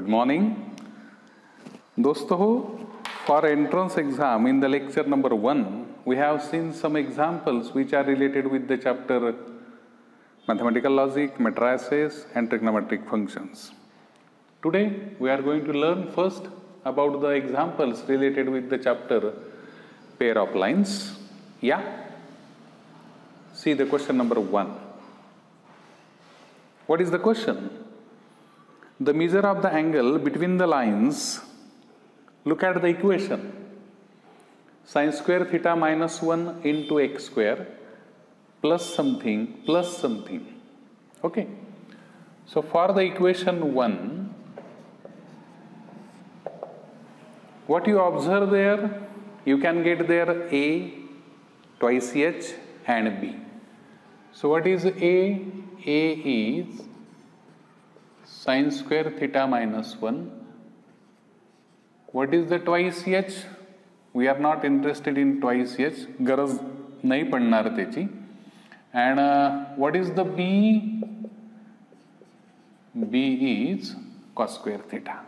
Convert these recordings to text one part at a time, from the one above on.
Good morning. दोस्तों, for entrance exam in the lecture number 1, we have seen some examples which are related with the chapter mathematical logic, matrices and trigonometric functions. Today we are going to learn first about the examples related with the chapter pair of lines. Yeah? See the question number 1. What is the question? The measure of the angle between the lines, look at the equation. Sin square theta minus 1 into x square plus something. Okay. So for the equation 1, what you observe there, you can get there a twice h and b. So what is a? A is sin square theta minus 1. What is the twice h? We are not interested in twice h. गरज नहीं पडणार त्याची. And what is the b? B is cos square theta.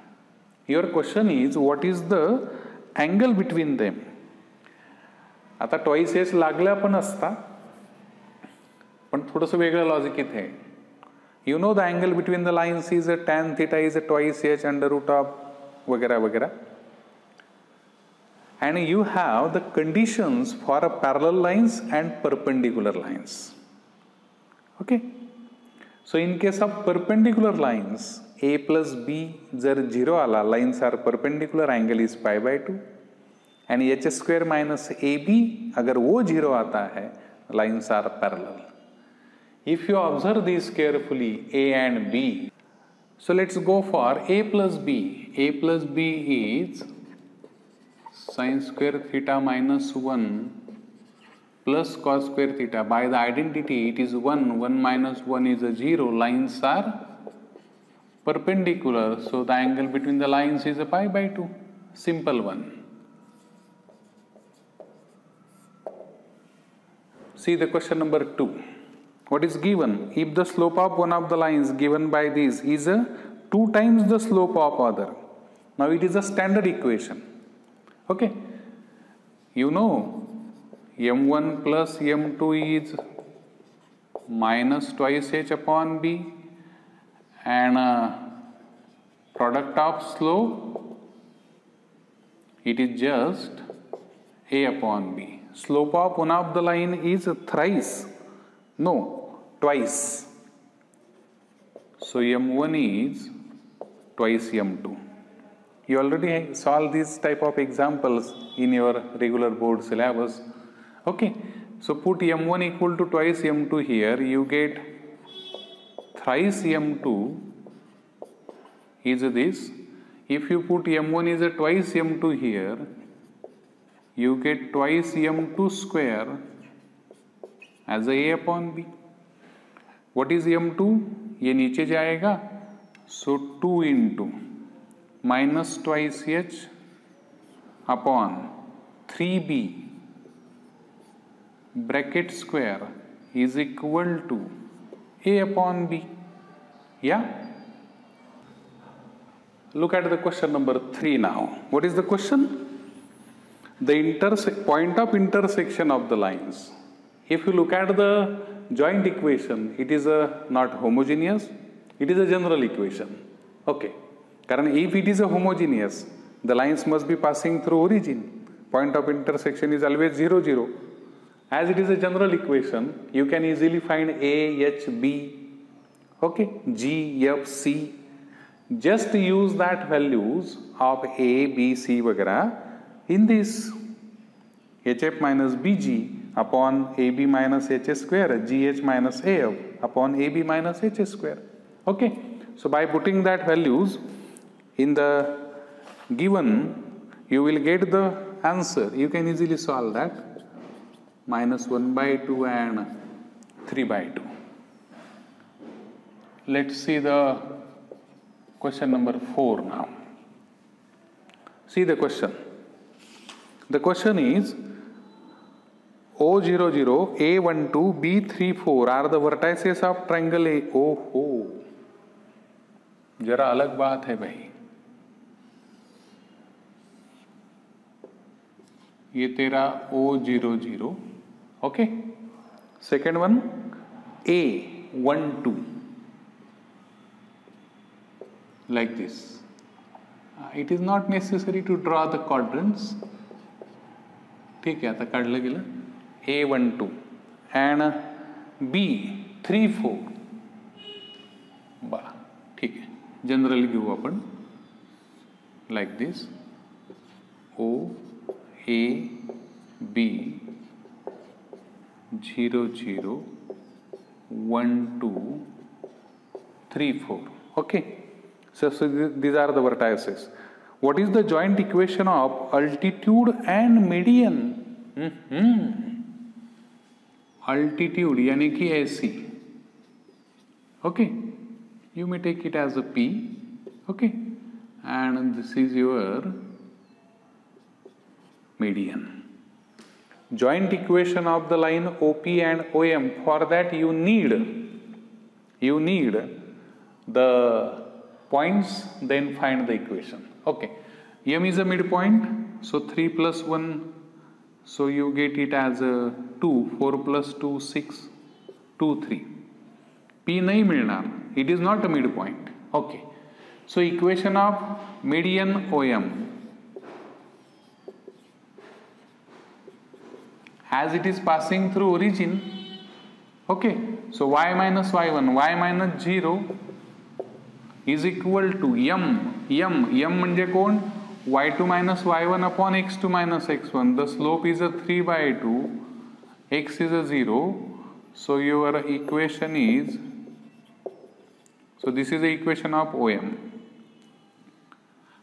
Your question is, what is the angle between them? आता twice h लागल्या पण असता, पण थोडंसं वेगळं लॉजिक इथे आहे. You know the angle between the lines is a tan theta is a twice h under root of वगैरह वगैरह. And you have the conditions for a parallel lines and perpendicular lines. Okay. So in case of perpendicular lines, a plus b जर 0 आला, lines are perpendicular, angle is pi by 2. And h square minus ab अगर वो 0 आता है, lines are parallel. If you observe these carefully, a and b, so let's go for a plus b. A plus b is sin square theta minus 1 plus cos square theta. By the identity, it is 1. 1 minus 1 is a 0. Lines are perpendicular, so the angle between the lines is a pi by 2. Simple one. See the question number 2. What is given? If the slope of one of the lines given by this is 2 times the slope of other. Now it is a standard equation. Okay. You know m1 plus m2 is minus twice h upon b, and product of slope, it is just a upon b. Slope of one of the line is thrice. No, twice. So m1 is twice m2. You already solved these type of examples in your regular board syllabus. Okay. So put m1 equal to twice m2 here. You get thrice m2 is this. If you put m1 is a twice m2 here, you get twice m2 square as a upon b. What is m2? ये नीचे जाएगा, so 2 into minus twice h upon 3b bracket square is equal to a upon b. Yeah? Look at the question number 3 now. What is the question? The point of intersection of the lines. If you look at the joint equation, it is not homogeneous, it is a general equation. Okay. Because if it is a homogeneous, the lines must be passing through origin. Point of intersection is always 0, 0. As it is a general equation, you can easily find a, h, b, okay, g, f, c. Just use that values of a, b, c, वगैरह in this hf minus bg upon ab minus h square, gh minus af upon ab minus h square. Okay. So by putting that values in the given, you will get the answer. You can easily solve that. Minus 1 by 2 and 3 by 2. Let's see the question number 4 now. See the question. The question is O00, A12, B34 are the vertices of triangle A. Oh, जरा अलग बात है भाई. ये तेरा O00, okay. Second one A12, like this. It is not necessary to draw the quadrants. ठीक आहे, आता काढलं गेलं. A12 and B34. बरं, ठीक आहे. जनरली घेऊ आपण like this. O A B 0 0 1 2 3 4. Okay. So these are the vertices. What is the joint equation of altitude and median? Altitude यानी कि AC. Okay. You may take it as a P. Okay. And this is your median. Joint equation of the line OP and OM. For that you need the points, then find the equation. Okay. M is a midpoint, so 3 plus 1, so you get it as a 2. 4 plus 2 6, 2 3. P nahi milnar, it is not a midpoint. Okay. So equation of median OM, as it is passing through origin. Okay. So y minus y1, y minus 0 is equal to m म्हणजे कोण? y2 minus y1 upon x2 minus x1. The slope is a 3/2, x is a 0. So your equation is, so this is the equation of OM.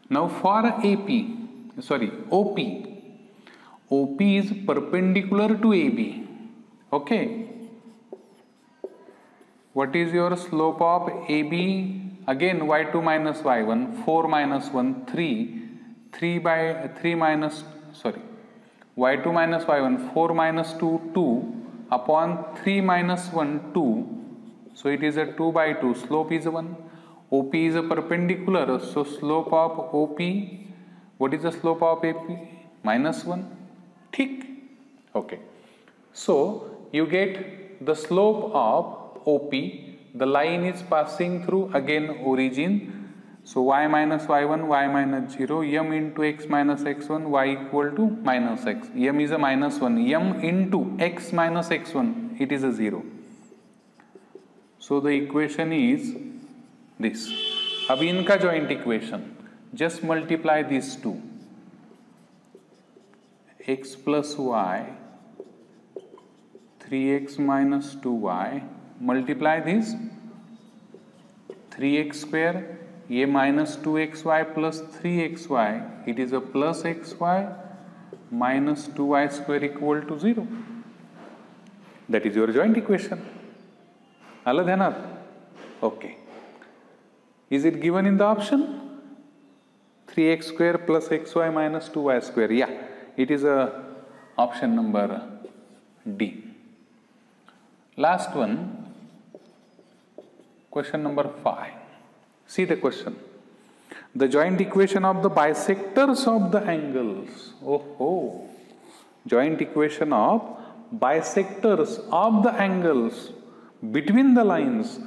Now for OP is perpendicular to AB. Okay. What is your slope of AB? Again y2 minus y1, 4 minus 1, 3 by 3 minus, y2 minus y1, 4 minus 2, 2 upon 3 minus 1, 2. So it is a 2/2. Slope is 1. OP is a perpendicular. So slope of OP, what is the slope of AP? -1. ठीक. Okay. So you get the slope of OP. The line is passing through again origin. So y minus y1, y minus 0, m into x minus x1, y equal to minus x. M is a -1. M into x minus x1, it is a 0. So the equation is this. अब इनका joint equation, just multiply these two. X plus y, 3x minus 2y, multiply this, 3x square, ये minus 2xy plus 3xy, it is a plus xy minus 2y square equal to 0. That is your joint equation. आलं ध्यानात? Okay. Is it given in the option? 3x square plus xy minus 2y square. Yeah, it is a option number D. Last one, question number 5. See the question. The joint equation of the bisectors of the angles. Oh, joint equation of bisectors of the angles between the lines.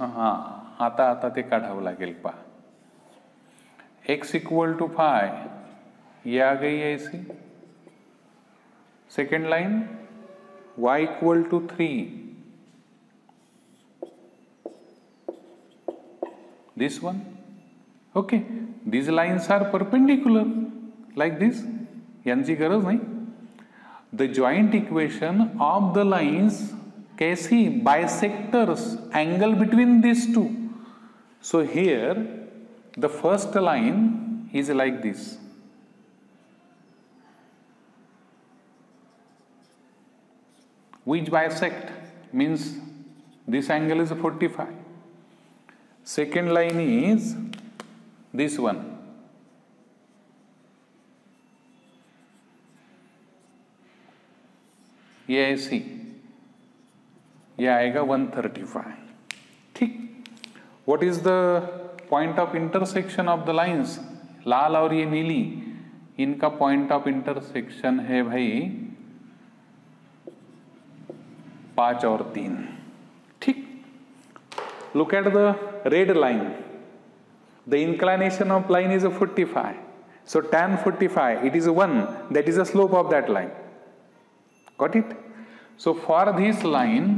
आता ते काढावं लागेल पहा. x equal to phi, ये आ गई ऐसी. Second line, y equal to 3. This one. Okay. These lines are perpendicular like this. यांची गरज नाही. The joint equation of the lines कैसी? Bisectors, angle between these two. So here the first line is like this. Which bisect means this angle is 45. Second line is this one. ये ऐसी, ये आएगा 135. ठीक. What is the point of intersection of the lines? लाल और ये नीली, इनका point of intersection है भाई 5 और 3, ठीक। Look at the red line. The inclination of line is a 45. So tan 45, it is 1. That is the slope of that line. Got it? So for this line,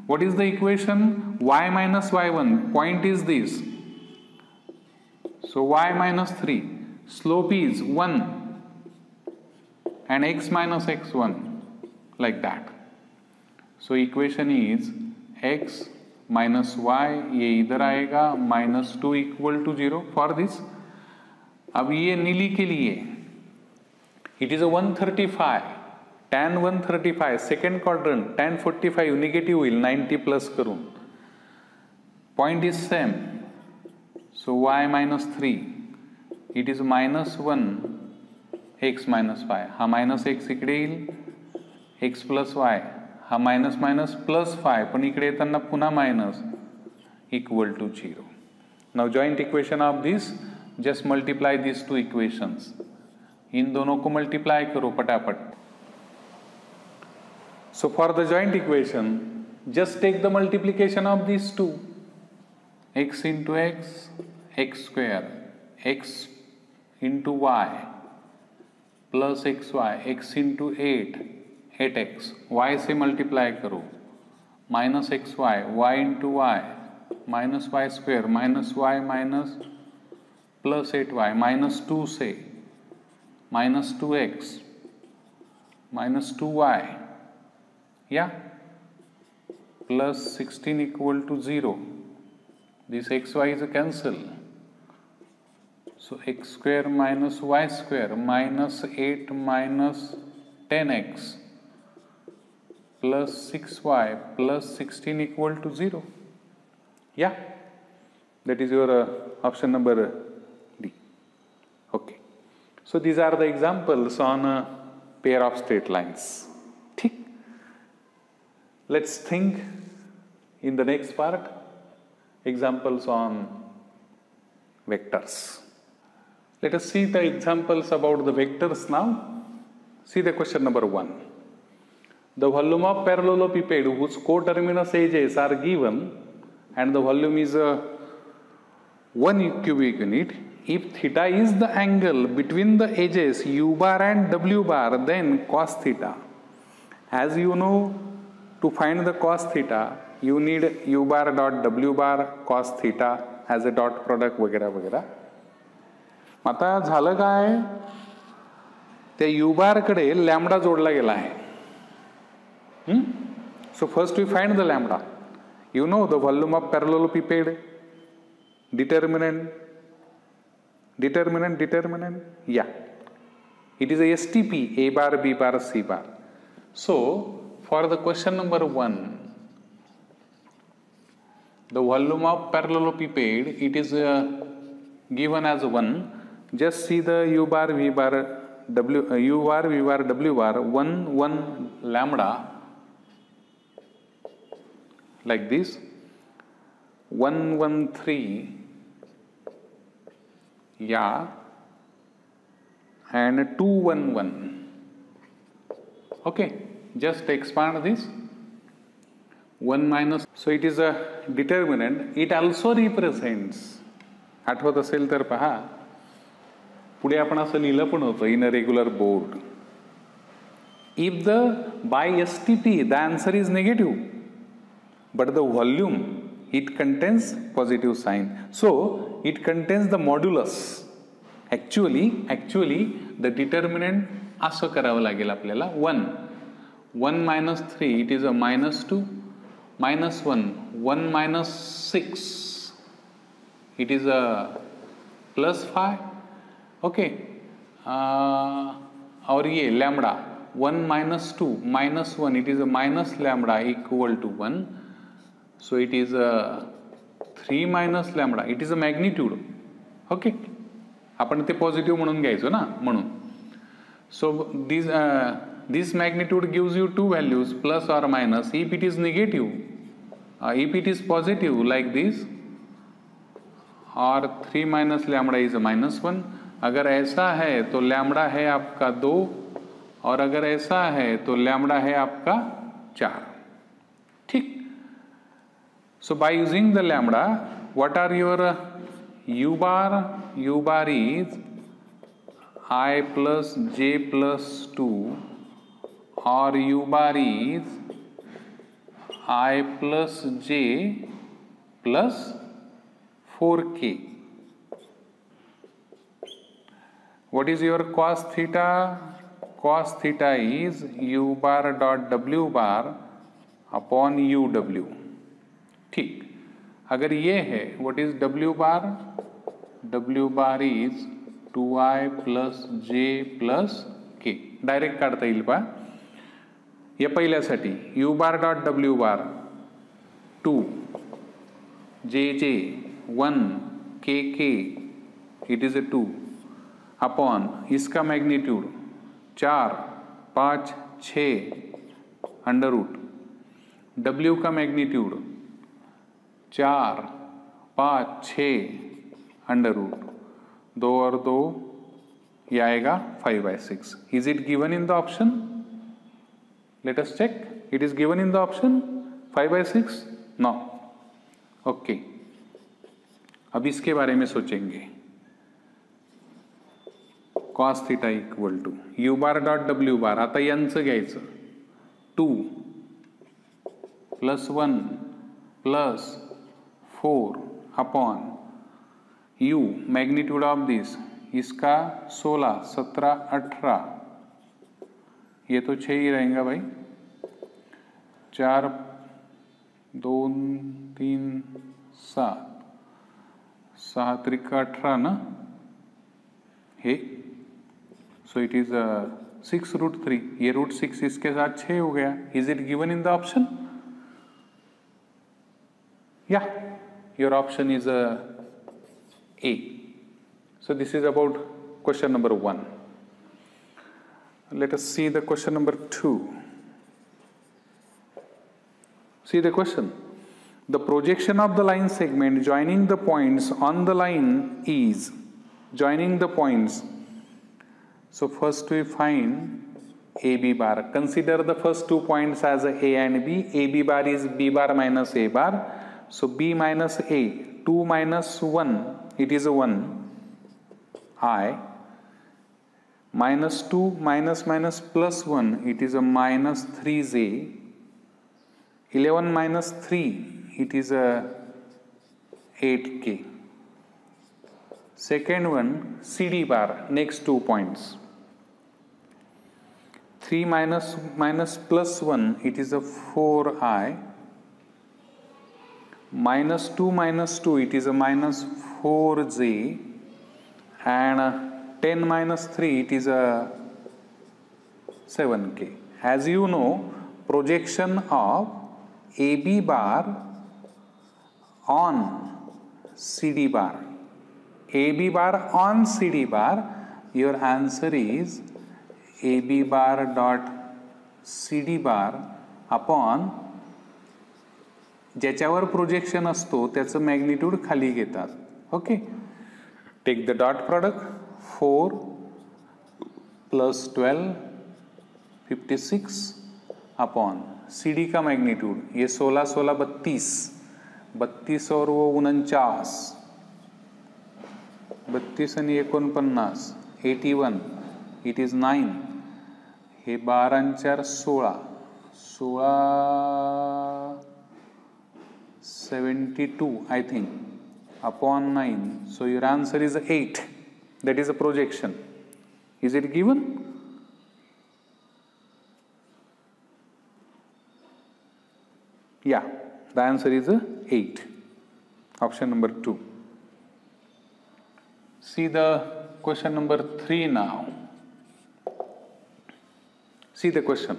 what is the equation? Y minus y1. Point is this. So y minus 3. Slope is 1. And x minus x1. Like that. So equation is x minus y, ये इधर आएगा, -2 equal to 0 for this. अब ये नीली के लिए it is 135, tan 135 second quadrant, tan 45 negative होईल 90 plus करून, point is same, so y minus 3 it is -1 x minus 5, हा मायनस x इकडे येईल, x प्लस y, हा मायनस मायनस प्लस 5, पण इकडे येताना पुन्हा minus, equal to 0. Now joint equation of this, just multiply this two equations, इन दोनों को मल्टीप्लाई करो फटाफट. So for the joint equation just take the multiplication of this two, x into x, x square, x into y plus x y, x into 8x, y से multiply करो, minus x y, y into y, minus y square, minus y minus plus 8y, -2 से -2x, -2y, या plus 16 equal to 0. This xy is a cancel. So x square minus y square minus 8 minus 10x plus 6y plus 16 equal to 0. Yeah, that is your option number D. Okay. So these are the examples on a pair of straight lines. ठीक. Let's think in the next part examples on vectors. Let us see the examples about the vectors now. See the question number 1. The volume of parallelepiped whose coterminous edges are given and the volume is 1 cubic unit. If theta is the angle between the edges u bar and w bar, then cos theta. As you know, to find the cos theta, you need u bar dot w bar cos theta as a dot product वगैरह वगैरह. आता झालं काय, त्या u bar कडे lambda जोडला गेला आहे. So first we find the lambda. You know the volume of parallelepiped, determinant. Yeah, it is a STP, A bar, B bar, C bar. So for the question number 1, the volume of parallelepiped, it is given as 1. Just see the u bar, v bar, u bar, v bar, w bar, 1 lambda, like this, 113, yeah, and 211. Okay, just expand this. 1 minus, so it is a determinant. It also represents, आठवत असेल तर पहा, पुढे आपण असं लिहिलं पण होतं in a regular board. If the by STP the answer is negative, but the volume it contains positive sign, so it contains the modulus. Actually the determinant असं करावं लागेल आपल्याला 1 minus 3 it is a -2, -1 minus 6 it is a +5. Okay, और ये lambda 1 minus 2 minus 1 it is a minus lambda equal to 1. So it is a 3 minus lambda. It is a magnitude. Okay. आपण ते positive म्हणून घ्यायचो ना, म्हणून. So this magnitude gives you two values, plus or minus. If it is negative, if it is positive like this, और 3 minus lambda is a -1. अगर ऐसा है तो lambda है आपका 2, और अगर ऐसा है तो lambda है आपका 4. ठीक. So by using the lambda, what are your u bar? U bar is I plus j plus 2, or u bar is I plus j plus 4k. What is your cos theta? Cos theta is u bar dot w bar upon uw. ठीक. अगर ये है, what is w bar? W bar is 2i plus j plus k. Direct काढता येईल पहा. या पहिल्यासाठी u bar dot w bar 2, j 1, k it is a 2 upon इसका magnitude 4, 5, 6 under root. w का मैग्नीट्यूड 4, 5, 6 अंडर रूट. 2 और 2 ये आएगा 5/6. Is it given in the option? Let us check. It is given in the option 5/6? No. Okay. अब इसके बारे में सोचेंगे. cos theta equal to u bar dot w bar. आता यांचं घ्यायचं 2 plus 1 plus 4 upon u magnitude of this. इसका 16, 17, 18. ये तो 6 ही रहेगा भाई. 4, 2, 3, 7, 6 त्रिक 18 ना हे. So it is 6 root 3. ये रूट 6 इसके साथ 6 हो गया. Is it given in the option? या your option is A. So this is about question number 1. Let us see the question number 2. See the question. The projection of the line segment joining the points on the line is joining the points. So first we find AB bar. Consider the first 2 points as A and B. AB bar is B bar minus A bar. So B minus A. 2 minus 1. It is a 1. I. Minus 2 minus minus plus 1, it is a minus 3j. 11 minus 3, it is a 8k. Second one, CD bar, next 2 points. 3 minus minus plus 1, it is a 4i. Minus 2 minus 2, it is a minus 4j. And 10 minus 3, it is a 7k. As you know, projection of AB bar on CD bar. AB bar on CD bar, your answer is AB bar dot CD bar upon ज्याच्यावर projection असतो त्याचं magnitude खाली घेतात. Okay. Take the dot product. 4 plus 12 56 upon CD का magnitude ये 16, 16, 32, 32 और वो 49, 32 आणि 49, 81. It is 9. हे 12 आणि 4 16, 72 I think upon 9. So your answer is 8. That is a projection. Is it given? Yeah, the answer is 8. Option number 2. See the question number 3 now. See the question.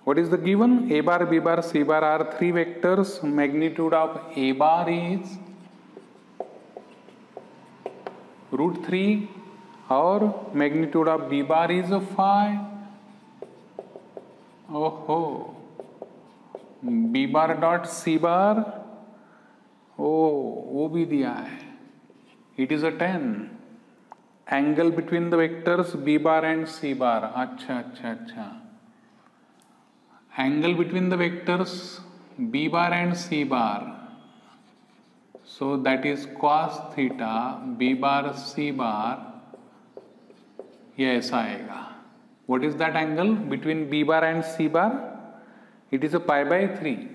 What is the given? A bar, B bar, C bar are 3 vectors. Magnitude of A bar is root 3 और magnitude of B bar is 5. ओहो. B bar dot C bar, वो भी दिया है. It is a 10. Angle between the vectors B bar and C bar. अच्छा. angle between the vectors b bar and c bar, so that is cos theta b bar c bar, ये ऐसा आएगा. What is that angle between b bar and c bar? It is a pi by 3.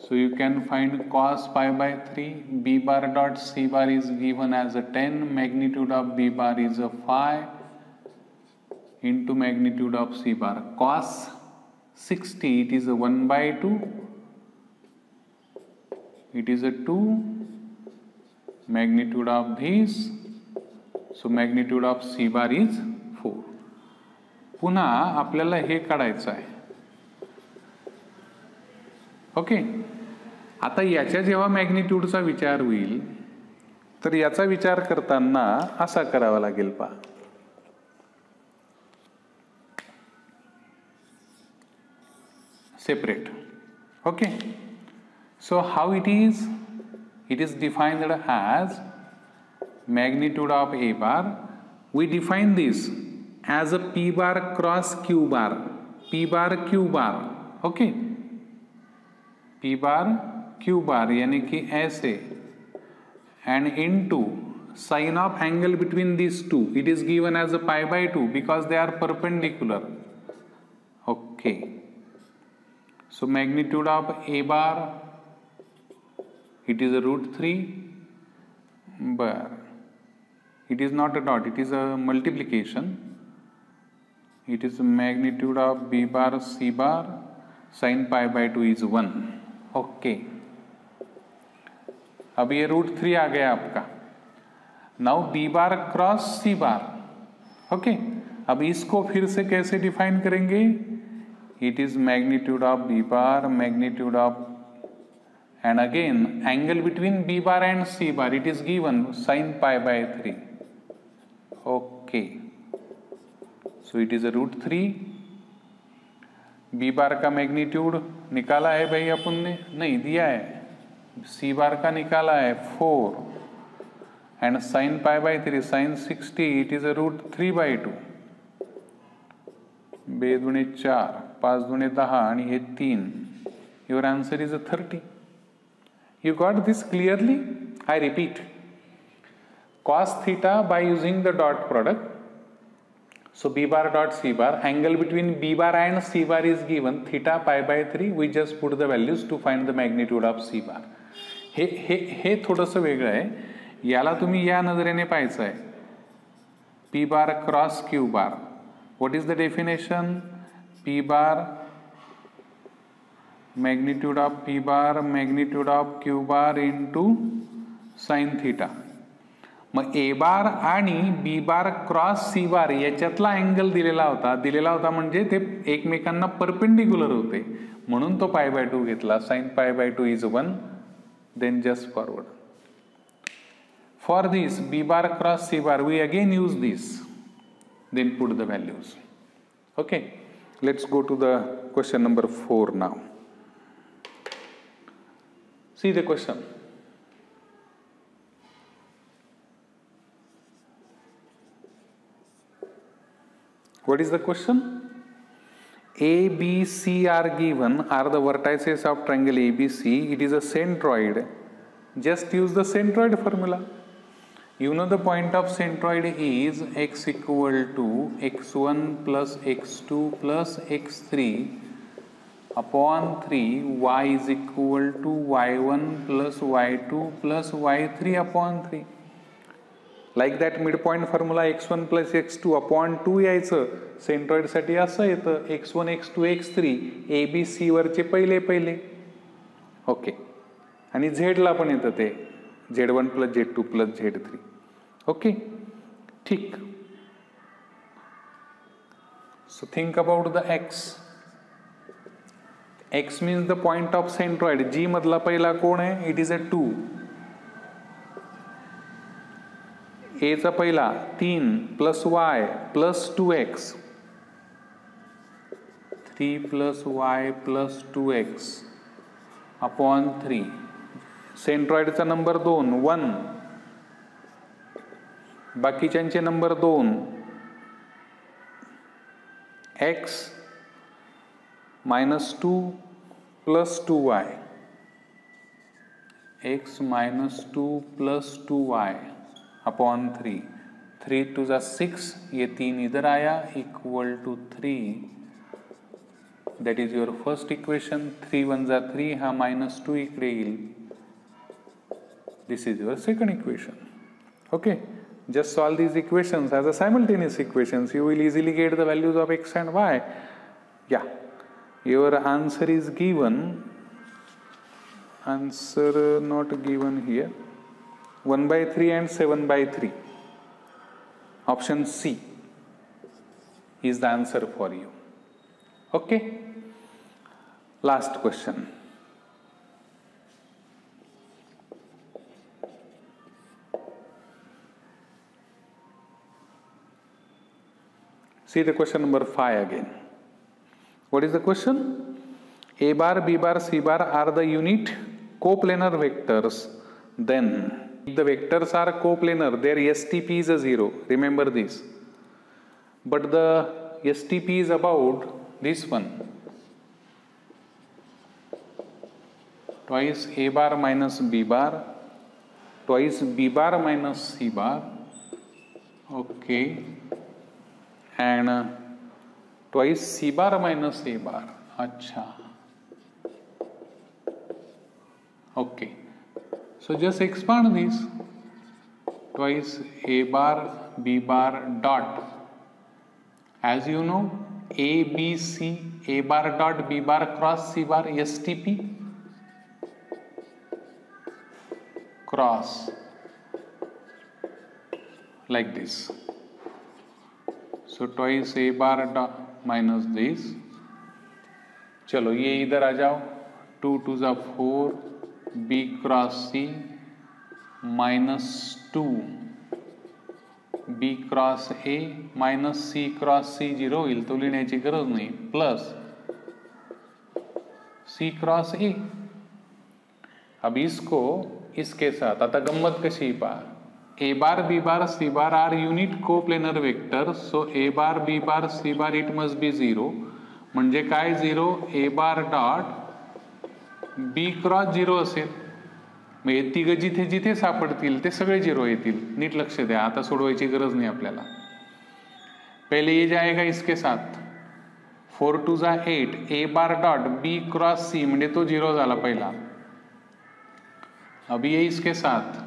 So you can find cos pi by 3. B bar dot c bar is given as a 10. Magnitude of b bar is a 5 into magnitude of c bar. Cos 60, it is a 1 by 2. It is a 2. Magnitude of this. So magnitude of c bar is 4. पुन्हा आपल्याला हे काढायचं आहे. Okay, आता याच्या जेव्हा मॅग्निट्यूडचा विचार होईल तर याचा विचार करताना असा करावा लागेल पहा. Separate. Okay, so how it is? It is defined as magnitude of a bar. We define this as a p bar cross q bar. P bar q bar. Okay, p bar q bar यानी कि ऐसे, and into sine of angle between these two, it is given as a pi by 2 because they are perpendicular. Okay, so magnitude of a bar, it is a root 3 bar. It is not a dot, it is a multiplication. It is a magnitude of b bar c bar, sin pi by 2 is 1. Okay, अब ये root 3 आ गया आपका. Now b bar cross c bar. Okay, अब इसको फिर से कैसे डिफाइन करेंगे? It is magnitude of b bar, magnitude of, and again angle between b bar and c bar, it is given sine pi by 3. Okay, so it is a root 3. B bar का magnitude निकाला है भाई अपन ने? नहीं दिया है. सी बार का निकाला है 4 and sine pi by 3 sine 60, it is a root 3 by 2. 2 दुणे 4, 5 दुणे 10 आणि हे 3. Your answer is a 30. You got this clearly? I repeat, cos theta by using the dot product. So b bar dot c bar, angle between b bar and c bar is given theta pi by 3. We just put the values to find the magnitude of c bar. हे थोडंसं वेगळं आहे. याला तुम्ही या नजरेने पाहायचं आहे. p bar cross q bar. What is the definition? p bar magnitude of p bar magnitude of q bar into sin theta. मग ए बार आणि बी बार क्रॉस सी बार याच्यातला अँगल दिलेला होता म्हणजे ते एकमेकांना परपेंडिक्युलर होते, म्हणून तो पाय बाय 2 घेतला. Sine pi by 2 is 1. Then just forward. For this b bar cross c bar we again use this, then put the values. Okay, let's go to the question number 4 now. See the question. What is the question? A, B, C are given, are the vertices of triangle ABC. It is a centroid. Just use the centroid formula. You know the point of centroid is x equal to x1 plus x2 plus x3 upon 3, y is equal to y1 plus y2 plus y3 upon 3. Like that mid point formula x1 plus x2 upon 2 यायचं. Centroid साठी असं येतं x1 x2 x3 A B C वरचे पहिले. Okay, आणि झेडला पण येतं ते z1 plus z2 plus z3. Okay, ठीक. So think about the x. x means the point of centroid. G मधला पहिला कोण आहे? इट इज अ 2. ए चा पहिला 3 plus y plus 2x, 3 plus y plus 2x upon 3. सेंट्रॉइडचा नंबर 2 1, बाकीच्यांचे number 2 x minus 2 plus 2y, x minus 2 plus 2y upon 3, 3 to the 6, ये 3 इधर आया, equal to 3, that is your first equation. 3 1 जा 3, हा minus 2 इकडे येईल, this is your second equation. Okay, just solve these equations as a simultaneous equations. You will easily get the values of x and y. Yeah, your answer is given. Answer not given here. 1 by 3 and 7 by 3. Option C is the answer for you. Okay. Last question. See the question number 5 again. What is the question? A bar, B bar, C bar are the unit coplanar vectors. Then, if the vectors are coplanar, their STP is a 0. Remember this. But the STP is about this one. Twice A bar minus B bar, twice B bar minus C bar. Okay. And twice C bar minus A bar. Acha. Okay. So just expand this. Twice A bar, B bar dot. As you know, A, B, C, A bar dot, B bar cross C bar, STP. Cross. Like this. So twice A bar dot minus this. चलो ये इधर आ जाओ. 2 2 जा 4. B cross C minus 2 B cross A minus C cross C 0 होईल, तो लिहिण्याची गरज नाही, प्लस C cross A. अब इसको इसके साथ आता गंमत कशी पहा. A bar, B bar, C bar are unit coplanar vectors, so A bar, B bar, C bar it must be 0. म्हणजे काय 0? A bar dot B cross 0 असेल. मग हे तिघ जिथे जिथे सापडतील ते सगळे 0 येतील. नीट लक्ष द्या, आता सोडवायची गरज नाही आपल्याला. पहले ये जाएगा इसके साथ. 4 2 जा 8. A bar dot B cross C म्हणजे तो 0 झाला पहिला. अब ये इसके साथ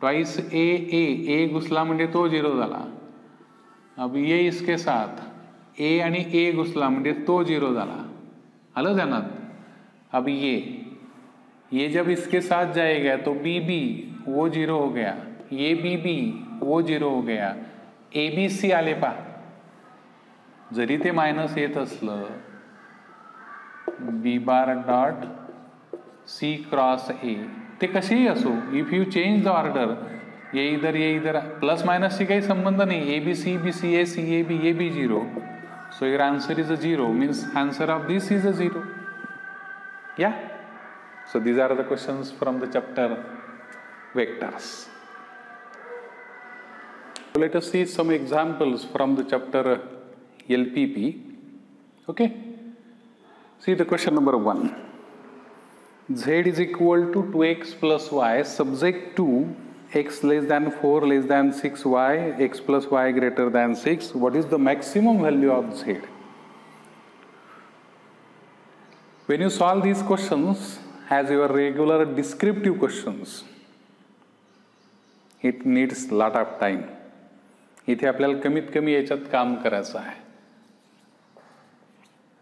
ट्वाइस A घुसला म्हणजे तो 0 झाला. अब ये इसके साथ A आणि A घुसला म्हणजे तो 0 झाला. आलं ध्यानात. अब ये जब इसके साथ जाएगा तो BB वो 0 हो गया, ये BB वो 0 हो गया. ABC आले पा. जरी ते मायनस येत असलं, B bar dot C cross A ते कसेही असो, if you change the order, ये इधर प्लस मायनस शी काही संबंध नाही. ABC BC AC AB AB 0. So your answer is a 0, means answer of this is a 0. Yeah. So these are the questions from the chapter vectors. So let us see some examples from the chapter LPP. Okay. See the question number 1. Z is equal to 2x plus y subject to x less than 4 less than 6y, x plus y greater than 6. What is the maximum value of Z? When you solve these questions as your regular descriptive questions, it needs lot of time. इथे आपल्याला कमीत कमी याच्यात काम करायचं आहे.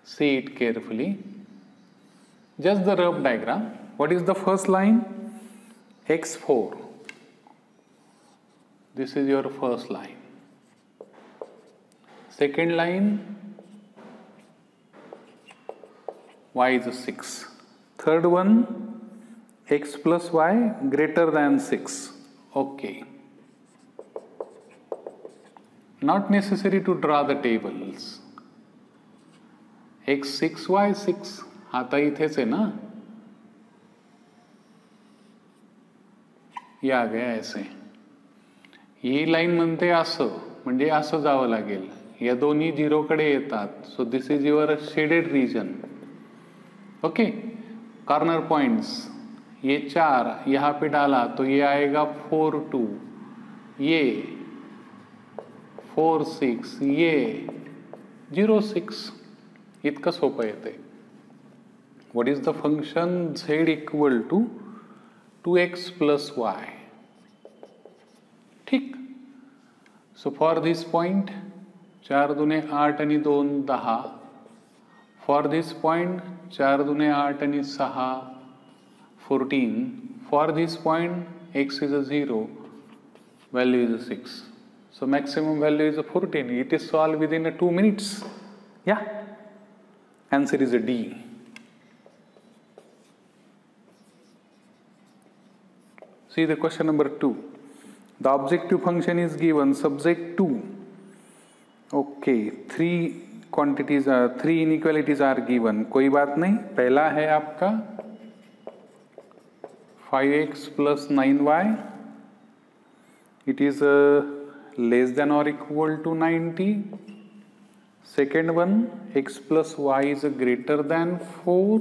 See it carefully. Just the rough diagram. What is the first line? x4. This is your first line. Second line, y is 6. Third one, x plus y greater than 6. Okay. Not necessary to draw the tables. x6 y6 आता इथेच है ना, ये आ गया ऐसे. ही line म्हणते असं, म्हणजे असं जावं लागेल. या दोन्ही 0 कडे येतात. So this is your shaded region. Okay, corner points ये 4 यहाँ पे डाला तो ये आएगा 4 2, ये 4 6, ये 0 6. इतकं सोपं येते. What is the function z equal to 2x plus y? ठीक. So for this point 4 दुने 8 आणि 2 10. For this point 4 दुने 8 आणि 6 14. For this point x is a 0, value is a 6. So maximum value is a 14. It is solved within 2 minutes. Yeah. Answer is a D. See the question number 2. The objective function is given subject to, okay, 3 inequalities are given. कोई बात नहीं. पहला है आपका 5x plus 9y. It is less than or equal to 90. Second one, x plus y is greater than 4.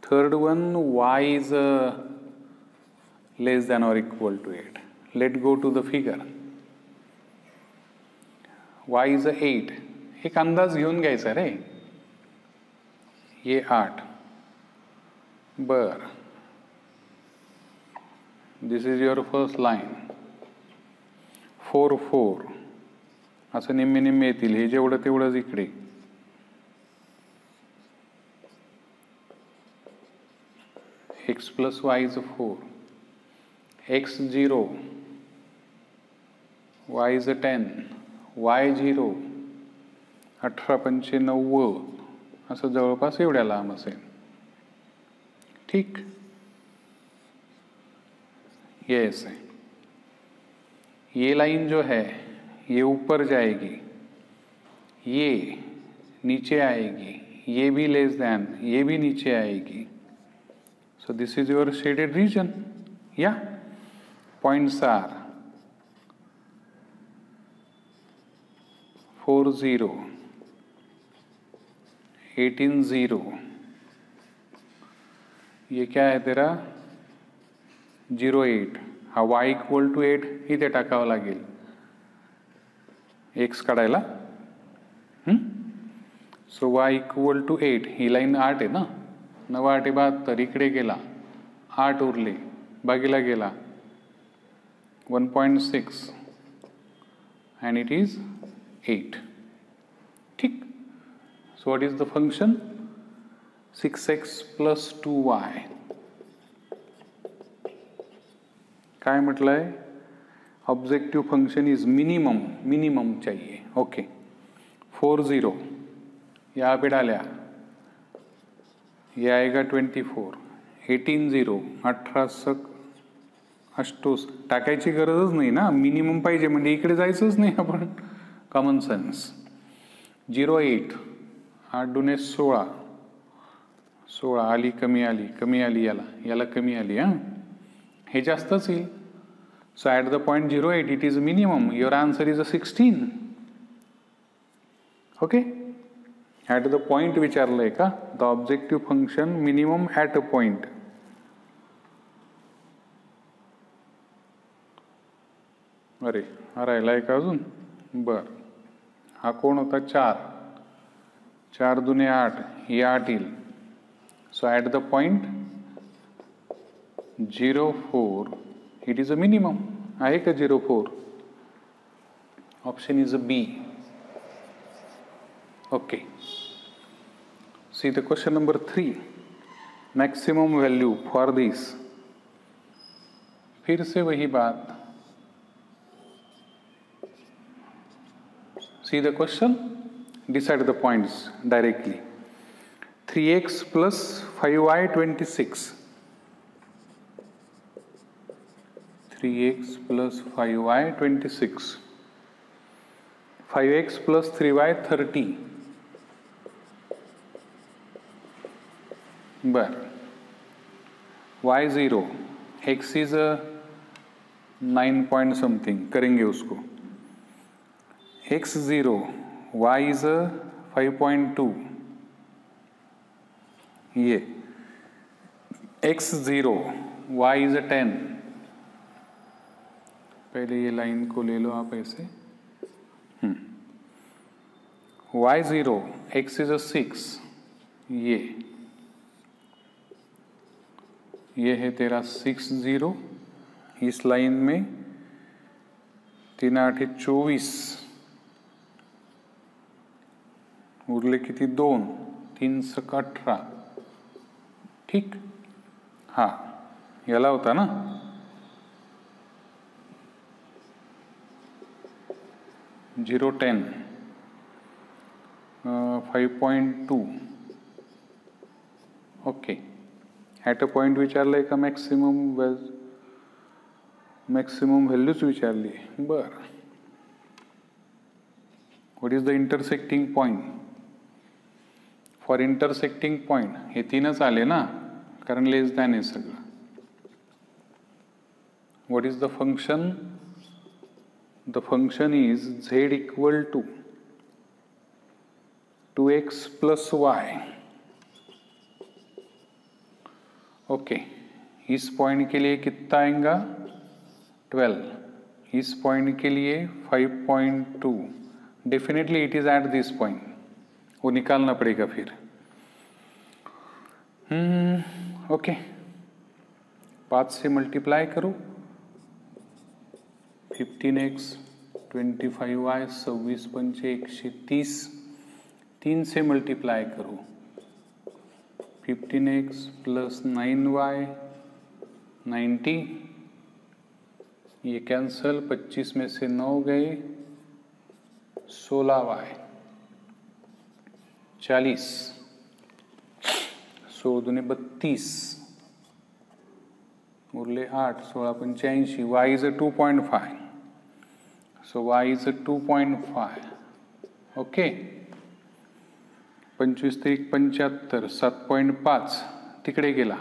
Third one, y is less than or equal to 8. Let's go to the figure. Y is 8. एक अंदाज घेऊन घ्यायचा रे. ये 8. बर. This is your first line. 4 4. असं निम्मे निम्मे येतील. हे जेवढं तेवढंच इकडे. x plus y is 4. x 0. y is 10. y 0. 18 पंचे 90. असं जवळपास एवढ्या लांब असेल. ठीक. ये ऐसे. ये लाइन जो है ये ऊपर जाएगी, ये नीचे आएगी, ये भी लेस देन, ये भी नीचे आएगी. So this is your shaded region. Yeah. Points are 4 0, 18 0. ये क्या है तेरा 0 8. हा y इक्वल टू 8 इथे टाकावं लागेल x काढायला. So y equal to 8. ही लाईन 8 आहे ना. 9 8 72. इकडे गेला 8 उरले, बागेला गेला 1.6 and it is 8. ठीक. So what is the function? 6x plus 2y. काय म्हटलंय? ऑब्जेक्टिव फंक्शन इज मिनिमम चाहिए. ओके. 4 0 यहाँ पे डाला, ये आएगा 24. 18 0, 18 अष्टोस. टाकायची गरजच नाही ना. मिनिमम पाहिजे म्हणजे इकडे जायचंच नाही आपण. Common sense. 0 8. 8 दुने 16. 16 आली, कमी आली, कमी आली, याला कमी आली. हे जास्तच येईल. So at the point 0 8 it is minimum. Your answer is a 16. Okay. At the point विचारलंय का? The objective function minimum at a point. अरे हा राहिलाय का अजून? बर. हा कोण होता? 4. 4 दुने 8. हे 8 येईल. So at the point 0 4 it is a minimum. आहे का 0 4? Option is a B. Okay. See the question number 3. Maximum value for this. फिर से वही बात. See the question. Decide the points directly. 3x plus 5y 26. 3x plus 5y 26. 5x plus 3y 30. बर. y 0. x is a 9 point something. करेंगे उसको. x 0. y is a 5.2. ये x0 y is 10, पहले ये लाइन को ले लो आप ऐसे, y0 x इज 6, ये है तेरा 60, इस लाइन में 3 8 24, उरले किती 2, 3 6 18, ठीक. हा याला होता ना, zero 10 5.2. Okay, at a point विचारलंय का मॅक्सिमम व्हॅल्यूच विचारली. बर, what is the intersecting point? For intersecting point हे 3च आले ना, कारण लेस दॅन आहे सगळं. What is the function? The function is z equal to 2x plus y. Okay, इस पॉइंट के लिए कितना आएगा? 12. इस पॉइंट के लिए 5.2. Definitely it is at this point, वो निकालना पड़ेगा फिर. ओके, 5 से मल्टीप्लाई करो, 15x 25y 26 पंचे 130, 3 से मल्टीप्लाई करो, 15x प्लस 9y 90, ये कैंसल, 25 में से 9 गए, 16y 40, 16 दूने 32, उरले 8, 16 85, y is a 2.5. So y is a 2.5. Okay, 25 3 75, 7.5 तिकडे गेला,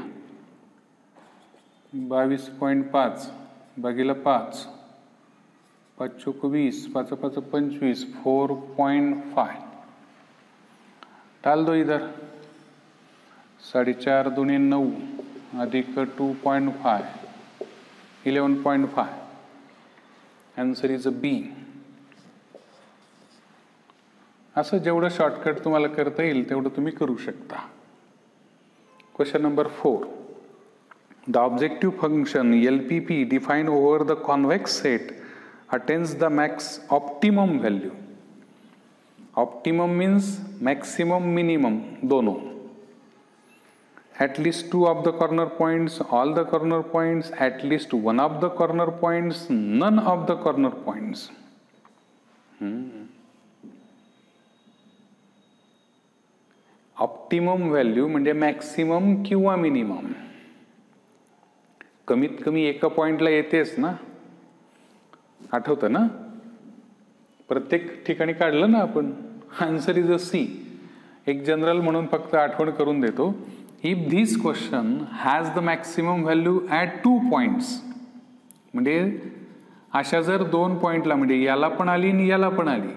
22.5 भागीला 5, 5 चौक 20, 5 5 25, 4.5. डाल दो इधर, 4.5 दूने 9 अधिक 2.5, 11.5. Answer is a B. असं जेवढं शॉर्टकट तुम्हाला करता येईल तेवढं तुम्ही करू शकता. Question number 4. The objective function LPP defined over the convex set attains the max optimum value. Optimum means maximum minimum दोनों. At least 2 of the corner points, all the corner points, at least 1 of the corner points, none of the corner points. Optimum value म्हणजे maximum किंवा minimum. कमीत कमी एका पॉइंटला येतेच ना, आठवतं ना, प्रत्येक ठिकाणी काढलं ना आपण. आन्सर इज अ सी. एक जनरल म्हणून फक्त आठवण करून देतो. If this question has the maximum value at 2 points, म्हणजे अशा जर 2 पॉइंटला, म्हणजे याला पण आली आणि याला पण आली,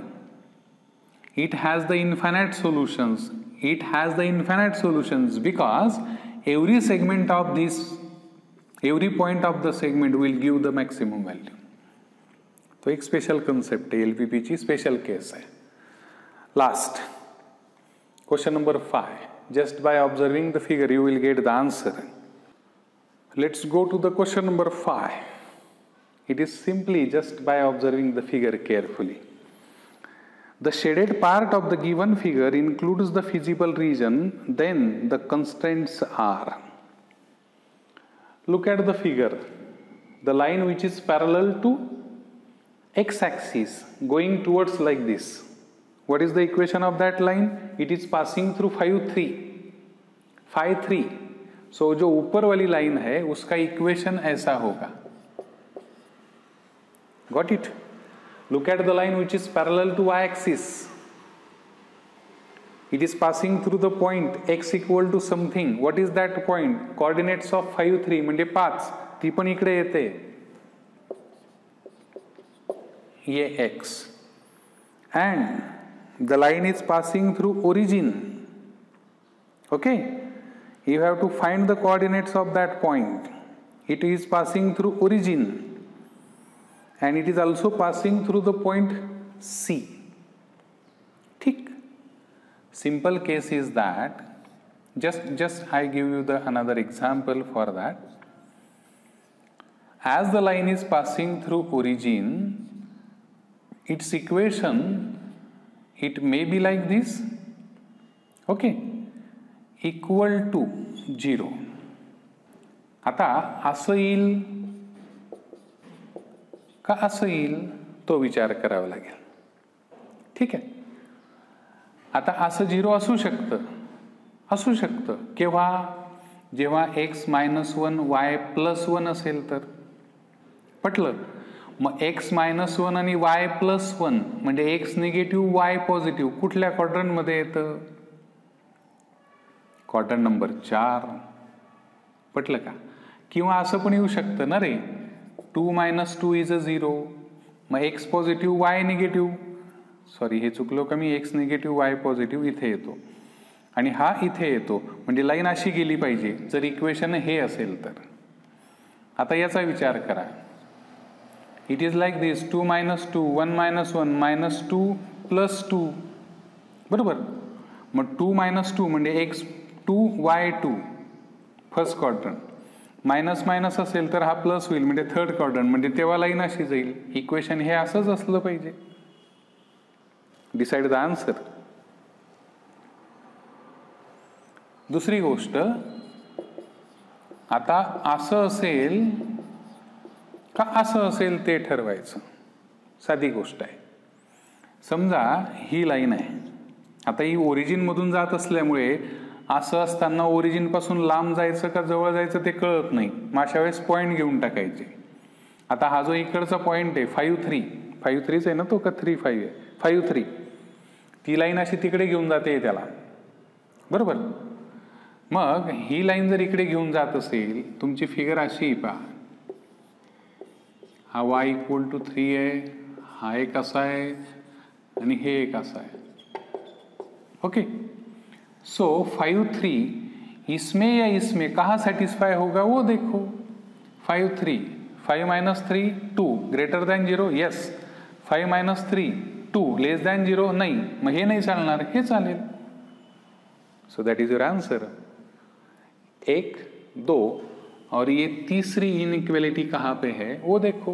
it has the infinite solutions. It has the infinite solutions because every segment of this, every point of the segment will give the maximum value. तो एक स्पेशल कन्सेप्ट आहे, LPP ची स्पेशल केस आहे. Last question number 5. Just by observing the figure you will get the answer. Let's go to the question number 5. It is simply just by observing the figure carefully. The shaded part of the given figure includes the feasible region, then the constraints are. Look at the figure. The line which is parallel to x-axis going towards like this. What is the equation of that line? It is passing through 5 3. 5 3. So जो ऊपर वाली line है उसका equation ऐसा होगा. Got it? Look at the line which is parallel to y-axis. It is passing through the point x equal to something. What is that point? Coordinates of 5 3 म्हणजे 5. ती पण इकडे येते. ये x. And the line is passing through origin. Okay, you have to find the coordinates of that point. It is passing through origin and it is also passing through the point C. ठीक. Simple case is that just I give you the another example for that. As the line is passing through origin, its equation, it may be like this, okay, equal to 0. आता असं येईल का असं येईल तो विचार करावा लागेल. ठीक आहे. आता असं 0 असू शकतं केव्हा, जेव्हा x -1 y +1 असेल तर. पटलं. मग x -1 आणि y +1 म्हणजे x निगेटिव्ह y पॉझिटिव्ह कुठल्या क्वाड्रंट मध्ये येतं? Quadrant number 4. पटलं का? किंवा असं पण येऊ शकतं ना रे, 2 - 2 इज 0. मग x positive y negative, sorry हे चुकलो का मी, x निगेटिव्ह y पॉझिटिव्ह इथे येतो आणि हा इथे येतो, म्हणजे लाईन अशी गेली पाहिजे जर इक्वेशन हे असेल तर. आता याचा विचार करा. It is like this, 2 - 2 1 - 1 -2 +2. बरोबर. मग 2 - 2 म्हणजे x2 y2 first quadrant, minus minus असेल तर हा प्लस होईल म्हणजे थर्ड क्वाड्रंट, म्हणजे तेव्हा लाईन अशी जाईल. इक्वेशन हे असंच असलं पाहिजे. Decide the answer. दुसरी गोष्ट, आता असं असेल का असं असेल ते ठरवायचं. साधी गोष्ट आहे. समजा ही लाईन आहे, आता ही ओरिजिन मधून जात असल्यामुळे असं असताना ओरिजिन पासून लांब जायचं का जवळ जायचं ते कळत नाही. मग अशा वेळेस पॉईंट घेऊन टाकायचे. आता हा जो इकडचा पॉईंट आहे 5-3 आहे ना तो, का 3-5 आहे? 5-3. ती लाईन अशी तिकडे घेऊन जाते त्याला. बरोबर. मग ही लाईन जर इकडे घेऊन जात असेल, तुमची फिगर अशी पहा, हा y = 3 आहे, हा एक असा आहे आणि हे एक असा आहे. ओके. सो 5-3 इसमें या इसमें कहाँ सेटिस्फाई होगा वो देखो. 5-3 5 - 3 2 greater than 0 yes. 5 - 3 2 less than 0 नाही. मग हे नाही चालणार, हे चालेल. So that is your answer. 1 2 और ये तीसरी इनइक्वालिटी कहाँ पे है वो देखो.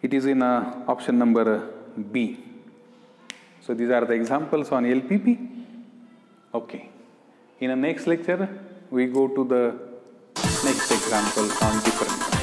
It is in option number B. So these are the examples on LPP. Okay. In the next lecture, we go to the next example on different.